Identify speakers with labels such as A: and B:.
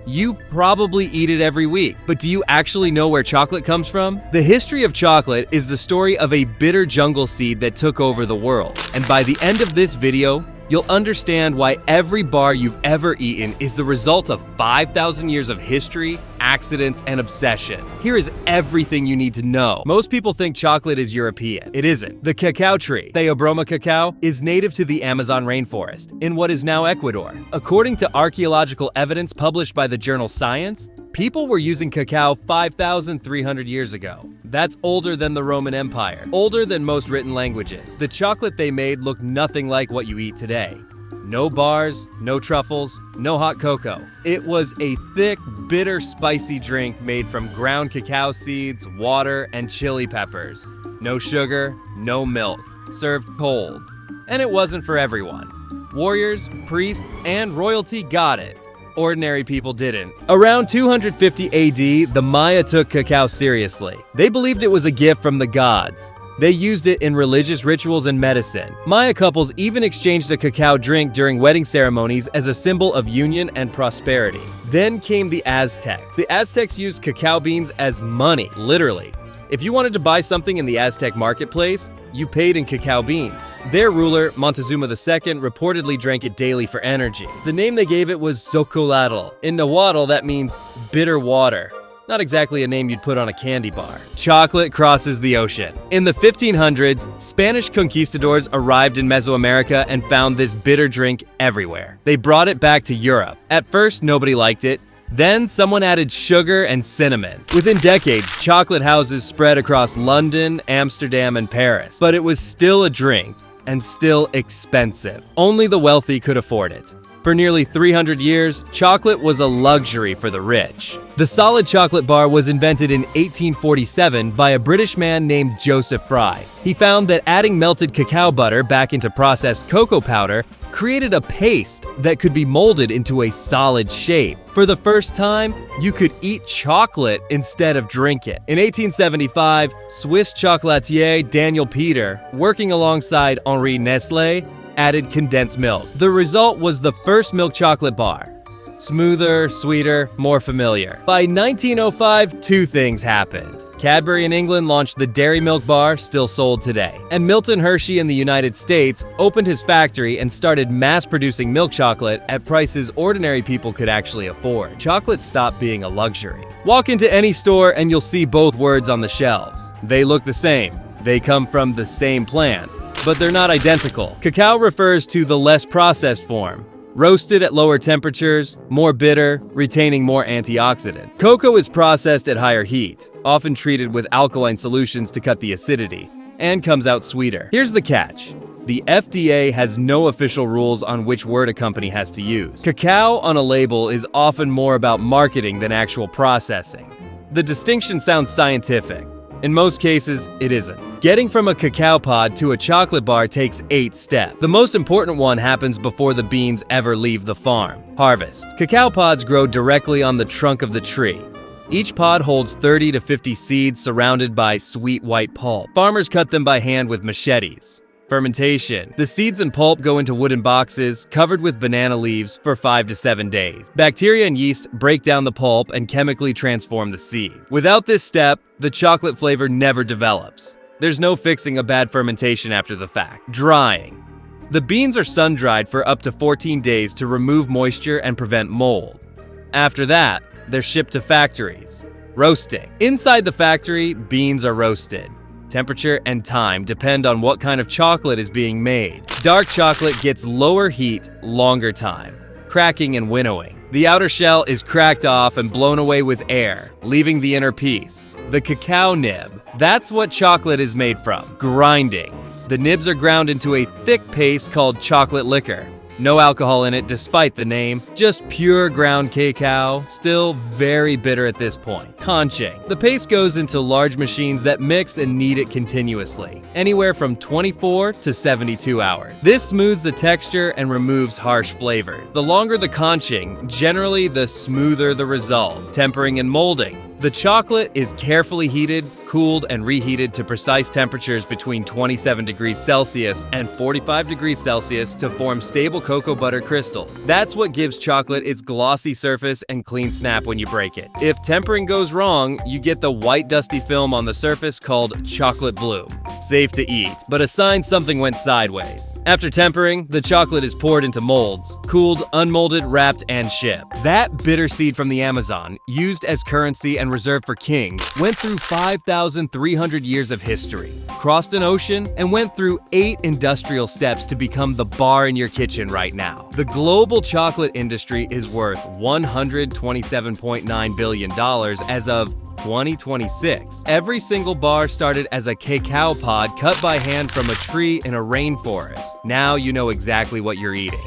A: You probably eat it every week, but do you actually know where chocolate comes from? The history of chocolate is the story of a bitter jungle seed that took over the world. And by the end of this video, you'll understand why every bar you've ever eaten is the result of 5,000 years of history, accidents, and obsession. Here is everything you need to know. Most people think chocolate is European. It isn't. The cacao tree, Theobroma cacao, is native to the Amazon rainforest in what is now Ecuador. According to archaeological evidence published by the journal Science, people were using cacao 5,300 years ago. That's older than the Roman Empire, older than most written languages. The chocolate they made looked nothing like what you eat today. No bars, no truffles, no hot cocoa. It was a thick, bitter, spicy drink made from ground cacao seeds, water, and chili peppers. No sugar, no milk, served cold. And it wasn't for everyone. Warriors, priests, and royalty got it. Ordinary people didn't. Around 250 AD, the Maya took cacao seriously. They believed it was a gift from the gods. They used it in religious rituals and medicine. Maya couples even exchanged a cacao drink during wedding ceremonies as a symbol of union and prosperity. Then came the Aztecs. The Aztecs used cacao beans as money, literally. If you wanted to buy something in the Aztec marketplace, you paid in cacao beans. Their ruler, Montezuma II, reportedly drank it daily for energy. The name they gave it was Xocolatl. In Nahuatl, that means bitter water. Not exactly a name you'd put on a candy bar. Chocolate crosses the ocean. In the 1500s, Spanish conquistadors arrived in Mesoamerica and found this bitter drink everywhere. They brought it back to Europe. At first, nobody liked it. Then someone added sugar and cinnamon. Within decades, chocolate houses spread across London, Amsterdam, and Paris. But it was still a drink, and still expensive. Only the wealthy could afford it. For nearly 300 years, chocolate was a luxury for the rich. The solid chocolate bar was invented in 1847 by a British man named Joseph Fry. He found that adding melted cacao butter back into processed cocoa powder created a paste that could be molded into a solid shape. For the first time, you could eat chocolate instead of drink it. In 1875, Swiss chocolatier Daniel Peter, working alongside Henri Nestlé, added condensed milk. The result was the first milk chocolate bar. Smoother, sweeter, more familiar. By 1905, two things happened. Cadbury in England launched the Dairy Milk Bar, still sold today. And Milton Hershey in the United States opened his factory and started mass-producing milk chocolate at prices ordinary people could actually afford. Chocolate stopped being a luxury. Walk into any store and you'll see both words on the shelves. They look the same. They come from the same plant, but they're not identical. Cacao refers to the less processed form. Roasted at lower temperatures, more bitter, retaining more antioxidants. Cocoa is processed at higher heat, often treated with alkaline solutions to cut the acidity, and comes out sweeter. Here's the catch. The FDA has no official rules on which word a company has to use. Cacao on a label is often more about marketing than actual processing. The distinction sounds scientific. In most cases, it isn't. Getting from a cacao pod to a chocolate bar takes 8 steps. The most important one happens before the beans ever leave the farm. Harvest. Cacao pods grow directly on the trunk of the tree. Each pod holds 30 to 50 seeds surrounded by sweet white pulp. Farmers cut them by hand with machetes. Fermentation. The seeds and pulp go into wooden boxes covered with banana leaves for 5 to 7 days. Bacteria and yeast break down the pulp and chemically transform the seed. Without this step, the chocolate flavor never develops. There's no fixing a bad fermentation after the fact. Drying. The beans are sun-dried for up to 14 days to remove moisture and prevent mold. After that, they're shipped to factories. Roasting. Inside the factory, beans are roasted. Temperature and time depend on what kind of chocolate is being made. Dark chocolate gets lower heat, longer time. Cracking and winnowing. The outer shell is cracked off and blown away with air, leaving the inner piece. The cacao nib. That's what chocolate is made from. Grinding. The nibs are ground into a thick paste called chocolate liquor. No alcohol in it despite the name, just pure ground cacao, still very bitter at this point. Conching. The paste goes into large machines that mix and knead it continuously, anywhere from 24 to 72 hours. This smooths the texture and removes harsh flavor. The longer the conching, generally the smoother the result. Tempering and molding. The chocolate is carefully heated, cooled, and reheated to precise temperatures between 27 degrees Celsius and 45 degrees Celsius to form stable cocoa butter crystals. That's what gives chocolate its glossy surface and clean snap when you break it. If tempering goes wrong, you get the white dusty film on the surface called chocolate bloom. Safe to eat, but a sign something went sideways. After tempering, the chocolate is poured into molds, cooled, unmolded, wrapped, and shipped. That bitter seed from the Amazon, used as currency and reserved for kings, went through 5,300 years of history, crossed an ocean, and went through 8 industrial steps to become the bar in your kitchen right now. The global chocolate industry is worth $127.9 billion as of 2026. Every single bar started as a cacao pod cut by hand from a tree in a rainforest. Now you know exactly what you're eating.